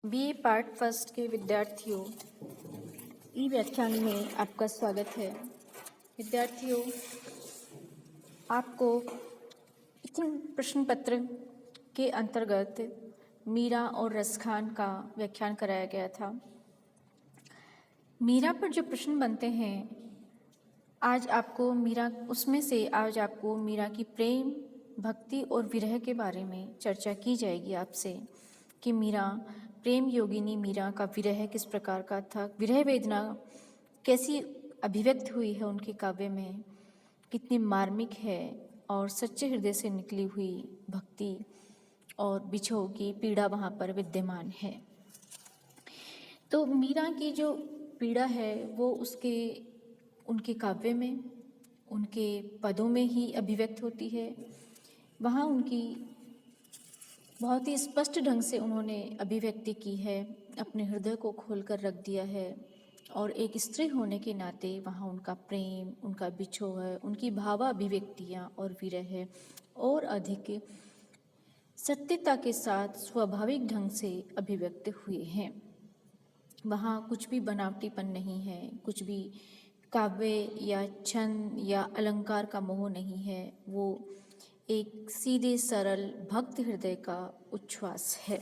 BA part first के विद्यार्थियों, ई व्याख्यान में आपका स्वागत है। विद्यार्थियों, आपको प्रश्न पत्र के अंतर्गत मीरा और रसखान का व्याख्यान कराया गया था। मीरा पर जो प्रश्न बनते हैं, आज आपको मीरा की प्रेम, भक्ति और विरह के बारे में चर्चा की जाएगी आपसे कि प्रेम योगिनी मीरा का विरह किस प्रकार का था, विरह वेदना कैसी अभिव्यक्त हुई है उनके काव्य में, कितनी मार्मिक है और सच्चे हृदय से निकली हुई भक्ति और बिछोह की पीड़ा वहाँ पर विद्यमान है। तो मीरा की जो पीड़ा है वो उनके काव्य में, उनके पदों में ही अभिव्यक्त होती है। वहाँ उनकी बहुत ही स्पष्ट ढंग से उन्होंने अभिव्यक्ति की है, अपने हृदय को खोलकर रख दिया है और एक स्त्री होने के नाते वहाँ उनका प्रेम, उनका बिछोह है, उनकी भावाभिव्यक्तियाँ और विरह है और अधिक सत्यता के साथ स्वाभाविक ढंग से अभिव्यक्त हुए हैं। वहाँ कुछ भी बनावटीपन नहीं है, कुछ भी काव्य या छंद या अलंकार का मोह नहीं है। वो एक सीधे सरल भक्त हृदय का उच्छ्वास है।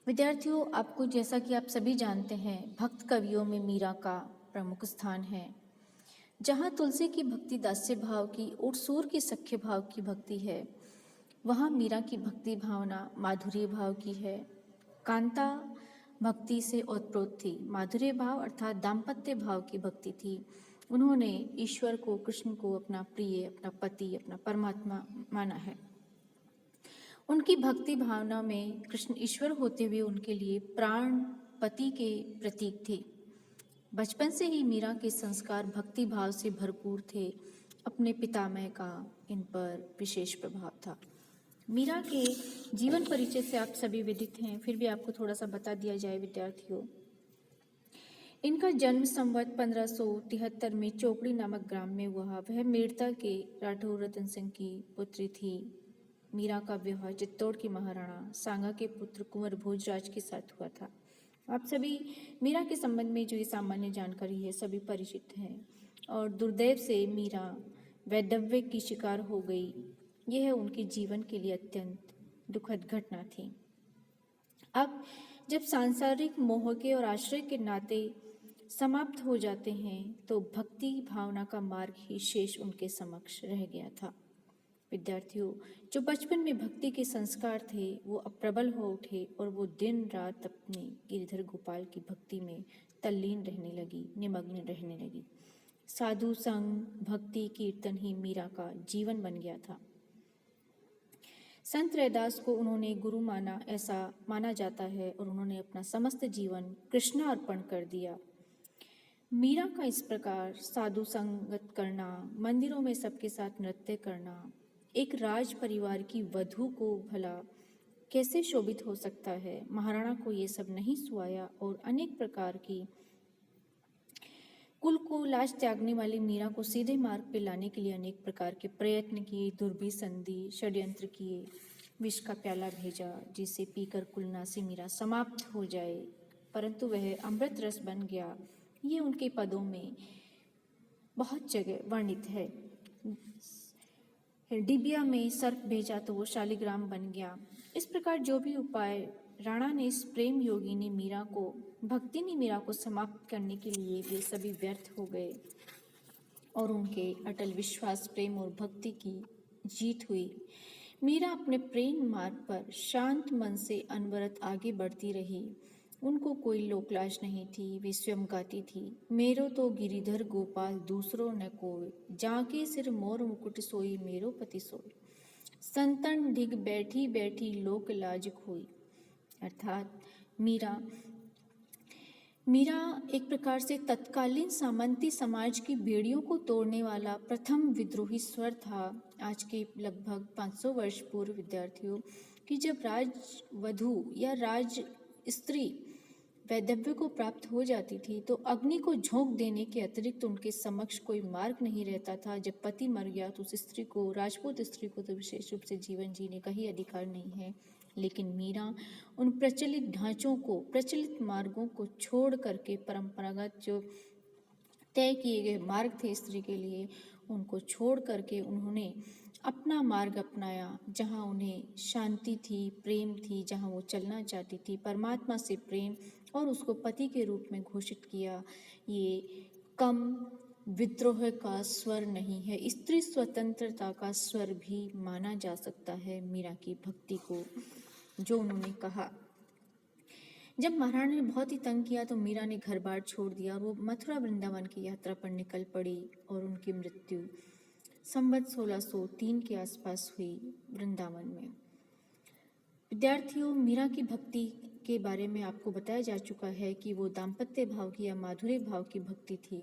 विद्यार्थियों, आपको जैसा कि आप सभी जानते हैं, भक्त कवियों में मीरा का प्रमुख स्थान है। जहाँ तुलसी की भक्ति दास्य भाव की और सूर की सख्य भाव की भक्ति है, वहाँ मीरा की भक्ति भावना माधुर्य भाव की है। कांता भक्ति से ओतप्रोत थी। माधुर्य भाव अर्थात दाम्पत्य भाव की भक्ति थी। उन्होंने ईश्वर को, कृष्ण को अपना प्रिय, अपना पति, अपना परमात्मा माना है। उनकी भक्ति भावना में कृष्ण ईश्वर होते हुए उनके लिए प्राण पति के प्रतीक थे। बचपन से ही मीरा के संस्कार भक्ति भाव से भरपूर थे। अपने पितामह का इन पर विशेष प्रभाव था। मीरा के जीवन परिचय से आप सभी विदित हैं, फिर भी आपको थोड़ा सा बता दिया जाए विद्यार्थियों। इनका जन्म संवत 1573 में चोपड़ी नामक ग्राम में हुआ। वह मेड़ता के राठौर रतन सिंह की पुत्री थी। मीरा का विवाह चित्तौड़ की महाराणा सांगा के पुत्र कुंवर भोजराज के साथ हुआ था। आप सभी मीरा के संबंध में जो ये सामान्य जानकारी है सभी परिचित हैं और दुर्दैव से मीरा वैधव्य की शिकार हो गई। यह उनके जीवन के लिए अत्यंत दुखद घटना थी। अब जब सांसारिक मोह के और आश्रय के नाते समाप्त हो जाते हैं तो भक्ति भावना का मार्ग ही शेष उनके समक्ष रह गया था। विद्यार्थियों, जो बचपन में भक्ति के संस्कार थे वो अब प्रबल हो उठे और वो दिन रात अपने गिरिधर गोपाल की भक्ति में तल्लीन रहने लगी, निमग्न रहने लगी। साधु संग, भक्ति, कीर्तन ही मीरा का जीवन बन गया था। संत रैदास को उन्होंने गुरु माना, ऐसा माना जाता है, और उन्होंने अपना समस्त जीवन कृष्णार्पण कर दिया। मीरा का इस प्रकार साधु संगत करना, मंदिरों में सबके साथ नृत्य करना, एक राज परिवार की वधू को भला कैसे शोभित हो सकता है। महाराणा को ये सब नहीं सुहाया और अनेक प्रकार की कुल को लाज त्यागने वाली मीरा को सीधे मार्ग पे लाने के लिए अनेक प्रकार के प्रयत्न किए, दुर्भी संधि, षड्यंत्र किए, विष का प्याला भेजा जिसे पीकर कुलनासी मीरा समाप्त हो जाए, परंतु वह अमृत रस बन गया। ये उनके पदों में बहुत जगह वर्णित है। डिबिया में सर्प भेजा तो वो शालिग्राम बन गया। इस प्रकार जो भी उपाय राणा ने इस प्रेम योगिनी मीरा को, भक्तिनी मीरा को समाप्त करने के लिए, वे सभी व्यर्थ हो गए और उनके अटल विश्वास, प्रेम और भक्ति की जीत हुई। मीरा अपने प्रेम मार्ग पर शांत मन से अनवरत आगे बढ़ती रही। उनको कोई लोकलाज नहीं थी। वे स्वयं गाती थी, मेरो तो गिरिधर गोपाल दूसरो न कोई, जाके सिर मोर मुकुट सोई, मेरो पति सोई, संतन ढिग बैठी बैठी लोक लाज खोई। अर्थात मीरा एक प्रकार से तत्कालीन सामंती समाज की बेड़ियों को तोड़ने वाला प्रथम विद्रोही स्वर था। आज के लगभग 500 वर्ष पूर्व विद्यार्थियों कि जब राजवधू या राज स्त्री वैधव्य को प्राप्त हो जाती थी तो अग्नि को झोंक देने के अतिरिक्त उनके समक्ष कोई मार्ग नहीं रहता था। जब पति मर गया तो उस स्त्री को, राजपूत स्त्री को तो विशेष रूप से जीवन जीने का ही अधिकार नहीं है। लेकिन मीरा उन प्रचलित ढांचों को, प्रचलित मार्गों को छोड़ करके परंपरागत जो तय किए गए मार्ग थे स्त्री के लिए, उनको छोड़ करके उन्होंने अपना मार्ग अपनाया, जहाँ उन्हें शांति थी, प्रेम थी, जहाँ वो चलना चाहती थी, परमात्मा से प्रेम, और उसको पति के रूप में घोषित किया। ये कम विद्रोह का स्वर नहीं है, स्त्री स्वतंत्रता का स्वर भी माना जा सकता है मीरा की भक्ति को, जो उन्होंने कहा। जब महारानी ने बहुत ही तंग किया तो मीरा ने घर बार छोड़ दिया और वो मथुरा वृंदावन की यात्रा पर निकल पड़ी, और उनकी मृत्यु संवत 1603 के आसपास हुई वृंदावन में। विद्यार्थियों, मीरा की भक्ति के बारे में आपको बताया जा चुका है कि वो दाम्पत्य भाव की या माधुर्य भाव की भक्ति थी।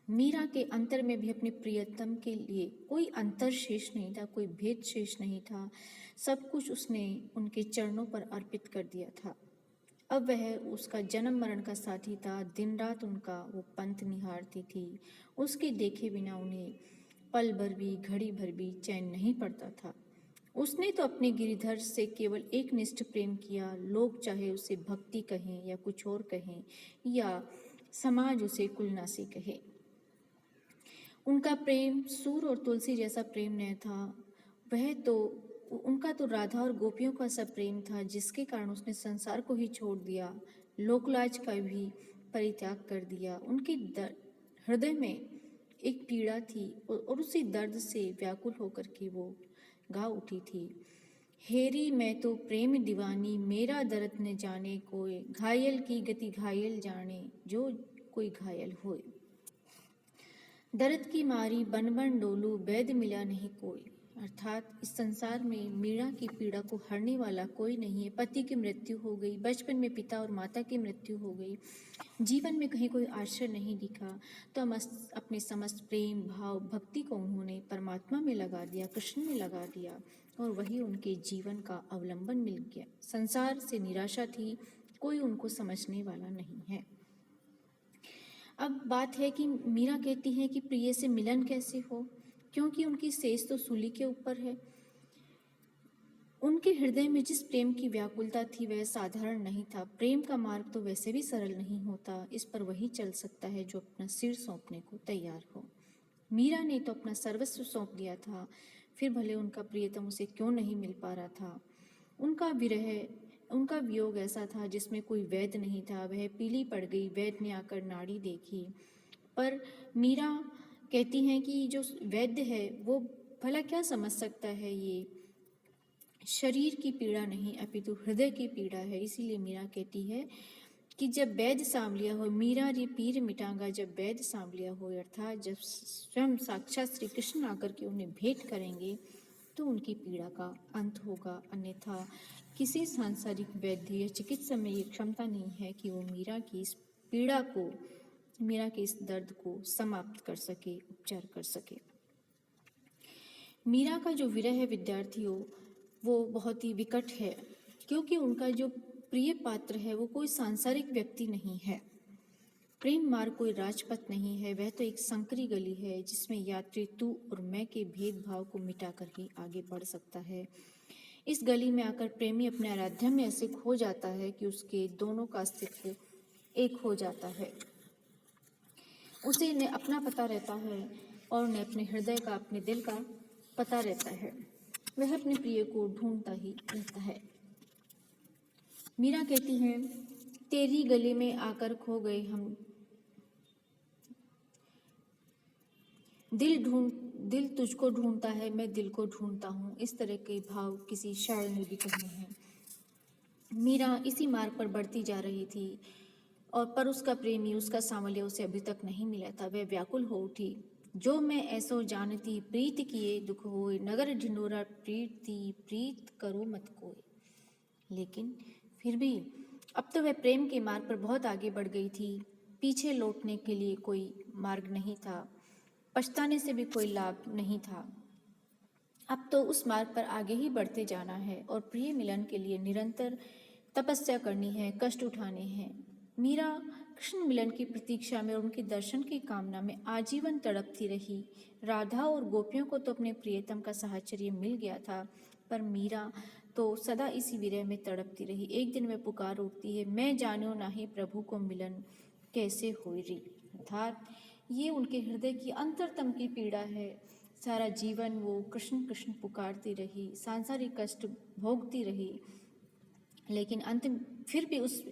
मीरा के अंतर में भी अपने प्रियतम के लिए कोई अंतर शेष नहीं था, कोई भेद शेष नहीं था। सब कुछ उसने उनके चरणों पर अर्पित कर दिया था। अब वह उसका जन्म मरण का साथी था, दिन रात उनका वो पंथ निहारती थी। उसके देखे बिना उन्हें पल भर भी, घड़ी भर भी चैन नहीं पड़ता था। उसने तो अपने गिरिधर से केवल एक निष्ठ प्रेम किया, लोग चाहे उसे भक्ति कहें या कुछ और कहें, या समाज उसे कुलनासी कहे। उनका प्रेम सूर और तुलसी जैसा प्रेम नहीं था, उनका तो राधा और गोपियों का सा प्रेम था, जिसके कारण उसने संसार को ही छोड़ दिया, लोकलाज का भी परित्याग कर दिया। उनके हृदय में एक पीड़ा थी और उसी दर्द से व्याकुल होकर के वो गा उठी थी, हेरी मैं तो प्रेम दीवानी, मेरा दर्द न जाने कोई, घायल की गति घायल जाने, जो कोई घायल होए। दर्द की मारी बन बन डोलू, वैद्य मिला नहीं कोई। अर्थात इस संसार में मीरा की पीड़ा को हरने वाला कोई नहीं है। पति की मृत्यु हो गई, बचपन में पिता और माता की मृत्यु हो गई, जीवन में कहीं कोई आश्रय नहीं दिखा, तो अपने समस्त प्रेम भाव भक्ति को उन्होंने परमात्मा में लगा दिया, कृष्ण में लगा दिया, और वही उनके जीवन का अवलंबन मिल गया। संसार से निराशा थी, कोई उनको समझने वाला नहीं है। अब बात है कि मीरा कहती है कि प्रिय से मिलन कैसे हो, क्योंकि उनकी सेज तो सूली के ऊपर है। उनके हृदय में जिस प्रेम की व्याकुलता थी वह साधारण नहीं था। प्रेम का मार्ग तो वैसे भी सरल नहीं होता, इस पर वही चल सकता है जो अपना सिर सौंपने को तैयार हो। मीरा ने तो अपना सर्वस्व सौंप दिया था, फिर भले उनका प्रियतम उसे क्यों नहीं मिल पा रहा था। उनका वियोग ऐसा था जिसमें कोई वैद्य नहीं था। वह पीली पड़ गई, वैद्य ने आकर नाड़ी देखी, पर मीरा कहती हैं कि जो वैद्य है वो भला क्या समझ सकता है, ये शरीर की पीड़ा नहीं अपितु हृदय की पीड़ा है। इसीलिए मीरा कहती है कि जब वैद्य सांवलिया हो, मीरा रे पीर मिटांगा जब वैद्य सांवलिया हो, अर्थात जब स्वयं साक्षात श्री कृष्ण आकर के उन्हें भेंट करेंगे तो उनकी पीड़ा का अंत होगा। अन्यथा किसी सांसारिक वैद्य या चिकित्सा में ये क्षमता नहीं है कि वो मीरा की इस पीड़ा को, मीरा के इस दर्द को समाप्त कर सके, उपचार कर सके। मीरा का जो विरह है विद्यार्थियों, वो बहुत ही विकट है, क्योंकि उनका जो प्रिय पात्र है वो कोई सांसारिक व्यक्ति नहीं है। प्रेम मार्ग कोई राजपथ नहीं है, वह तो एक संकरी गली है जिसमें यात्री तू और मैं के भेदभाव को मिटाकर ही आगे बढ़ सकता है। इस गली में आकर प्रेमी अपने आराध्या में ऐसे खो जाता है कि उसके दोनों का अस्तित्व एक हो जाता है। उसे न अपना पता रहता है और न अपने हृदय का, अपने दिल का पता रहता है। वह अपने प्रिय को ढूंढता ही रहता है। मीरा कहती हैं, तेरी गली में आकर खो गए हम, दिल तुझको ढूंढता है, मैं दिल को ढूंढता हूँ। इस तरह के भाव किसी शायर ने भी कहे हैं। मीरा इसी मार्ग पर बढ़ती जा रही थी और पर उसका प्रेमी, उसका सांवलिया उसे अभी तक नहीं मिला था। वह व्याकुल हो उठी, जो मैं ऐसो जानती प्रीत किए दुख होए, नगर ढिंडोरा प्रीति प्रीत करो मत कोय। लेकिन फिर भी अब तो वह प्रेम के मार्ग पर बहुत आगे बढ़ गई थी। पीछे लौटने के लिए कोई मार्ग नहीं था, पछताने से भी कोई लाभ नहीं था। अब तो उस मार्ग पर आगे ही बढ़ते जाना है और प्रिय मिलन के लिए निरंतर तपस्या करनी है, कष्ट उठाने हैं। मीरा कृष्ण मिलन की प्रतीक्षा में और उनके दर्शन की कामना में आजीवन तड़पती रही। राधा और गोपियों को तो अपने प्रियतम का साहचर्य मिल गया था, पर मीरा तो सदा इसी विरह में तड़पती रही। एक दिन वह पुकार उठती है, मैं जानो नाही प्रभु को मिलन कैसे होई री। अर्थात ये उनके हृदय की अंतरतम की पीड़ा है। सारा जीवन वो कृष्ण कृष्ण पुकारती रही, सांसारिक कष्ट भोगती रही, लेकिन अंत फिर भी उस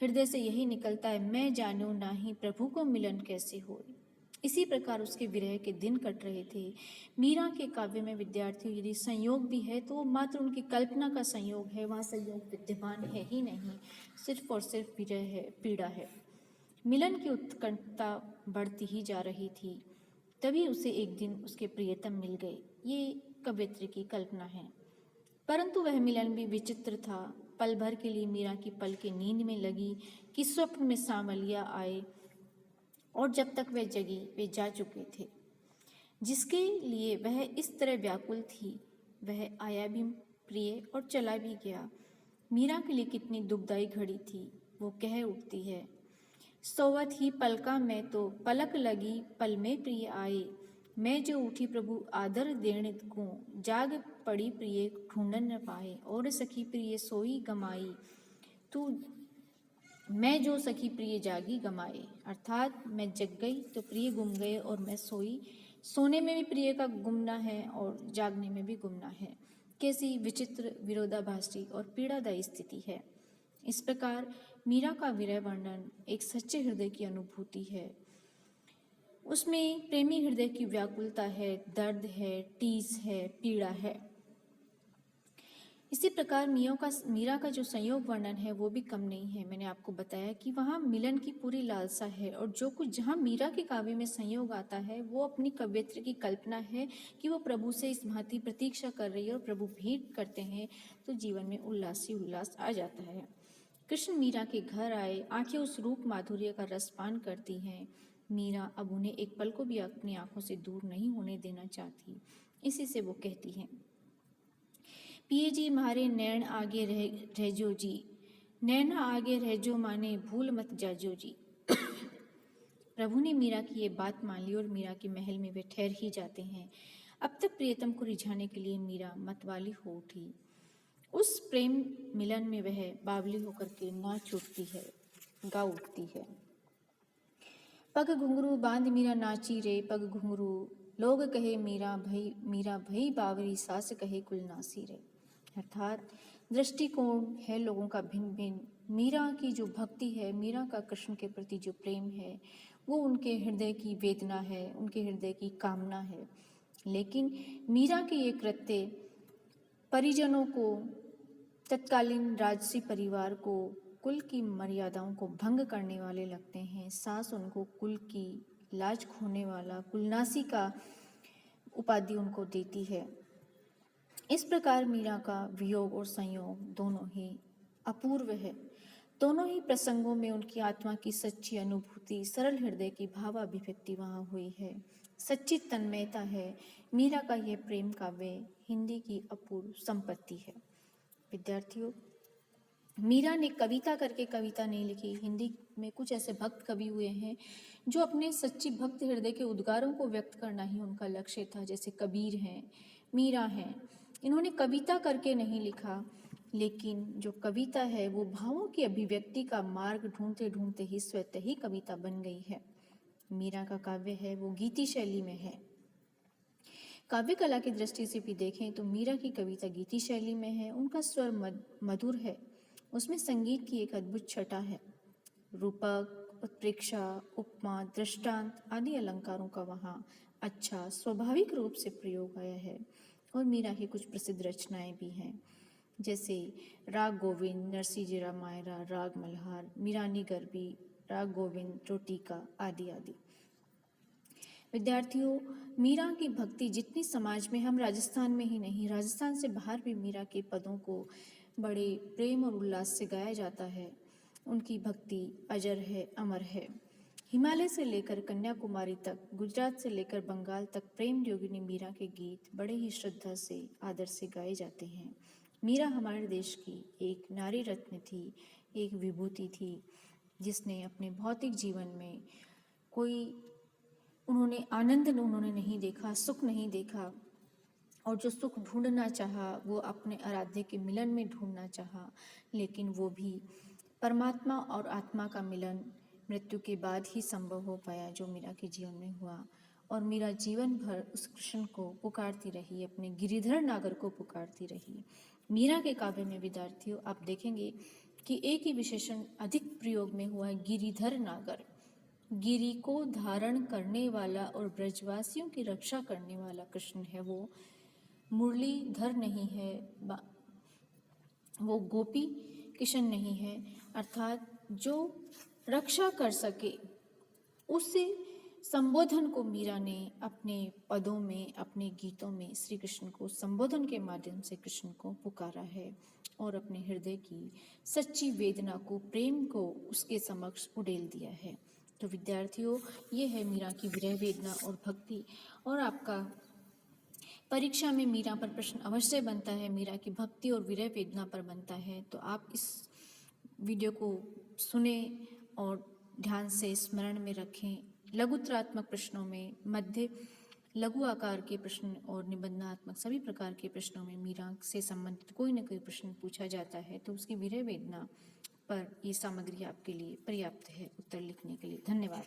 हृदय से यही निकलता है, मैं जानू नाही प्रभु को मिलन कैसे होए। इसी प्रकार उसके विरह के दिन कट रहे थे। मीरा के काव्य में विद्यार्थियों यदि संयोग भी है तो वो मात्र उनकी कल्पना का संयोग है, वहाँ संयोग विद्यमान है ही नहीं, सिर्फ और सिर्फ विरह है, पीड़ा है। मिलन की उत्कंठता बढ़ती ही जा रही थी। तभी उसे एक दिन उसके प्रियतम मिल गए। ये कवयित्री की कल्पना है, परंतु वह मिलन भी विचित्र था। पल भर के लिए मीरा की पलकें नींद में लगी कि स्वप्न में सांवलिया आए, और जब तक वह जगी वे जा चुके थे। जिसके लिए वह इस तरह व्याकुल थी वह आया भी प्रिय और चला भी गया। मीरा के लिए कितनी दुखदायी घड़ी थी। वो कह उठती है, सोवत ही पलका में तो पलक लगी पल में प्रिय आए। मैं जो उठी प्रभु आदर देने को, जाग पड़ी प्रिय ढूंढन न पाए। और सखी प्रिय सोई गमाई तू, मैं जो सखी प्रिय जागी गमाए। अर्थात मैं जग गई तो प्रिय गुम गए, और मैं सोई, सोने में भी प्रिय का गुमना है और जागने में भी गुमना है। कैसी विचित्र, विरोधाभासी और पीड़ादायी स्थिति है। इस प्रकार मीरा का विरह वर्णन एक सच्चे हृदय की अनुभूति है। उसमें प्रेमी हृदय की व्याकुलता है, दर्द है, टीस है, पीड़ा है। इसी प्रकार मीरा का जो संयोग वर्णन है वो भी कम नहीं है। मैंने आपको बताया कि वहाँ मिलन की पूरी लालसा है, और जो कुछ जहाँ मीरा के काव्य में संयोग आता है वो अपनी कवयित्री की कल्पना है कि वो प्रभु से इस भांति प्रतीक्षा कर रही है, और प्रभु भेंट करते हैं तो जीवन में उल्लास ही उल्लास आ जाता है। कृष्ण मीरा के घर आए, आंखें उस रूप माधुर्य का रसपान करती हैं। मीरा अब उन्हें एक पल को भी अपनी आंखों से दूर नहीं होने देना चाहती। इसी से वो कहती हैं, पिए जी म्हारे नैन आगे रहजो जी, नैना आगे रहजो माने भूल मत जाजो जी। प्रभु ने मीरा की ये बात मान ली और मीरा के महल में वे ठहर ही जाते हैं। अब तक प्रियतम को रिझाने के लिए मीरा मतवाली हो उठी। उस प्रेम मिलन में वह बावली होकर के नाच उठती है, गा उठती है। पग घुंघरू बांध मीरा नाची रे, पग घुंघरू लोग कहे मीरा भई बावरी, सास कहे कुलनासी रे। अर्थात दृष्टिकोण है लोगों का भिन्न भिन्न। मीरा की जो भक्ति है, मीरा का कृष्ण के प्रति जो प्रेम है, वो उनके हृदय की वेदना है, उनके हृदय की कामना है। लेकिन मीरा के ये कृत्य परिजनों को, तत्कालीन राजसी परिवार को, कुल की मर्यादाओं को भंग करने वाले लगते हैं। सास उनको कुल की लाज खोने वाला, कुलनासी का उपाधि उनको देती है। इस प्रकार मीरा का वियोग और संयोग दोनों ही अपूर्व है। दोनों ही प्रसंगों में उनकी आत्मा की सच्ची अनुभूति, सरल हृदय की भावाभिव्यक्ति वहाँ हुई है। सच्ची तन्मयता है। मीरा का यह प्रेम काव्य हिंदी की अपूर्व संपत्ति है। विद्यार्थियों, मीरा ने कविता करके कविता नहीं लिखी। हिंदी में कुछ ऐसे भक्त कवि हुए हैं जो अपने सच्ची भक्त हृदय के उद्गारों को व्यक्त करना ही उनका लक्ष्य था, जैसे कबीर हैं, मीरा हैं। इन्होंने कविता करके नहीं लिखा, लेकिन जो कविता है वो भावों की अभिव्यक्ति का मार्ग ढूंढते ढूंढते ही स्वतः ही कविता बन गई है। मीरा का काव्य है वो गीति शैली में है। काव्य कला की दृष्टि से भी देखें तो मीरा की कविता गीति शैली में है। उनका स्वर मधुर है, उसमें संगीत की एक अद्भुत छटा है। रूपक, उत्प्रेक्षा, उपमा, दृष्टांत आदि अलंकारों का वहाँ अच्छा स्वाभाविक रूप से प्रयोग आया है। और मीरा की कुछ प्रसिद्ध रचनाएं भी हैं, जैसे राग गोविंद, नरसिंह जी रामायरा, राग मल्हार, मीरानी गरबी, राग गोविंद, टोटिका आदि आदि। विद्यार्थियों, मीरा की भक्ति जितनी समाज में, हम राजस्थान में ही नहीं, राजस्थान से बाहर भी मीरा के पदों को बड़े प्रेम और उल्लास से गाया जाता है। उनकी भक्ति अजर है, अमर है। हिमालय से लेकर कन्याकुमारी तक, गुजरात से लेकर बंगाल तक प्रेम योगिनी मीरा के गीत बड़े ही श्रद्धा से, आदर से गाए जाते हैं। मीरा हमारे देश की एक नारी रत्न थी, एक विभूति थी, जिसने अपने भौतिक जीवन में कोई आनंद उन्होंने नहीं देखा, सुख नहीं देखा, और जो सुख ढूंढना चाहा वो अपने आराध्य के मिलन में ढूंढना चाहा, लेकिन वो भी परमात्मा और आत्मा का मिलन मृत्यु के बाद ही संभव हो पाया, जो मीरा के जीवन में हुआ। और मीरा जीवन भर उस कृष्ण को पुकारती रही, अपने गिरिधर नागर को पुकारती रही। मीरा के काव्य में विद्यार्थियों आप देखेंगे कि एक ही विशेषण अधिक प्रयोग में हुआ है, गिरिधर नागर। गिरि को धारण करने वाला और ब्रजवासियों की रक्षा करने वाला कृष्ण है, वो मुरलीधर नहीं है, वो गोपी किशन नहीं है, अर्थात जो रक्षा कर सके। उसे संबोधन को मीरा ने अपने पदों में, अपने गीतों में श्री कृष्ण को संबोधन के माध्यम से कृष्ण को पुकारा है और अपने हृदय की सच्ची वेदना को, प्रेम को उसके समक्ष उड़ेल दिया है। तो विद्यार्थियों, ये है मीरा की विरह वेदना और भक्ति। और आपका परीक्षा में मीरा पर प्रश्न अवश्य बनता है, मीरा की भक्ति और विरह वेदना पर बनता है। तो आप इस वीडियो को सुने और ध्यान से स्मरण में रखें। लघुत्रात्मक प्रश्नों में, मध्य लघु आकार के प्रश्न और निबंधात्मक सभी प्रकार के प्रश्नों में मीरा से संबंधित कोई न कोई प्रश्न पूछा जाता है, तो उसकी विरह वेदना पर ये सामग्री आपके लिए पर्याप्त है उत्तर लिखने के लिए। धन्यवाद।